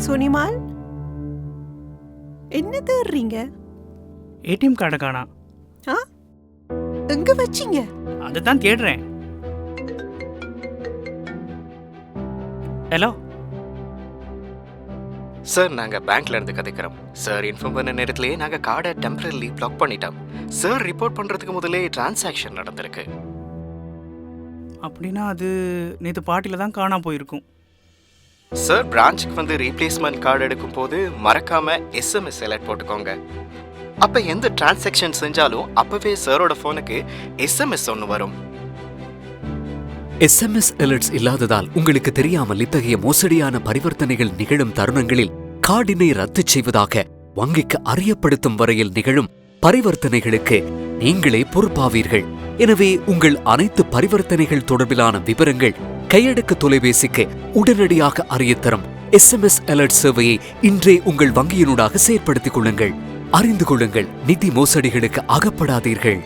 சோனிமால், என்ன தேடுறீங்க? ஏடிஎம் கார்டை காணா. ஆ, எங்க வச்சீங்க? அதை தான் தேடுறேன். ஹலோ சார், நாங்கள் பேங்க்ல இருந்து கதைக்கிறோம் சார். இன்ஃபார்ம் பண்ண நேரத்திலேயே நாங்கள் கார்டை டெம்பரரி பிளாக் பண்ணிட்டோம் சார். ரிப்போர்ட் பண்ணுறதுக்கு முதலே டிரான்சாக்ஷன் நடந்திருக்கு. அப்படின்னா அது நேற்று பார்ட்டியில் தான் காணாம போயிருக்கும். சார், பிரான்ச்சுக்கு வந்து ரீப்ளேஸ்மெண்ட் கார்டு எடுக்கும் போது மறக்காம எஸ்எம்எஸ் அலர்ட் போட்டுக்கோங்க. அப்போ எந்த டிரான்சாக்ஷன் செஞ்சாலும் அப்பவே சாரோட ஃபோனுக்கு எஸ்எம்எஸ் ஒன்று வரும். எஸ்எம்எஸ் அலர்ட்ஸ் இல்லாததால் உங்களுக்கு தெரியாமல் இத்தகைய மோசடியான பரிவர்த்தனைகள் நிகழும் தருணங்களில் கார்டினை ரத்து செய்வதாக வங்கிக்கு அறியப்படுத்தும் வரையில் நிகழும் பரிவர்த்தனைகளுக்கு நீங்களே பொறுப்பாவீர்கள். எனவே உங்கள் அனைத்து பரிவர்த்தனைகள் தொடர்பிலான விவரங்கள் கையடக்க தொலைபேசிக்கு உடனடியாக அறியத்தரும் எஸ்எம்எஸ் அலர்ட் சேவையை இன்றே உங்கள் வங்கியினூடாக செயற்படுத்திக் கொள்ளுங்கள். அறிந்து கொள்ளுங்கள், நிதி மோசடிகளுக்கு அகப்படாதீர்கள்.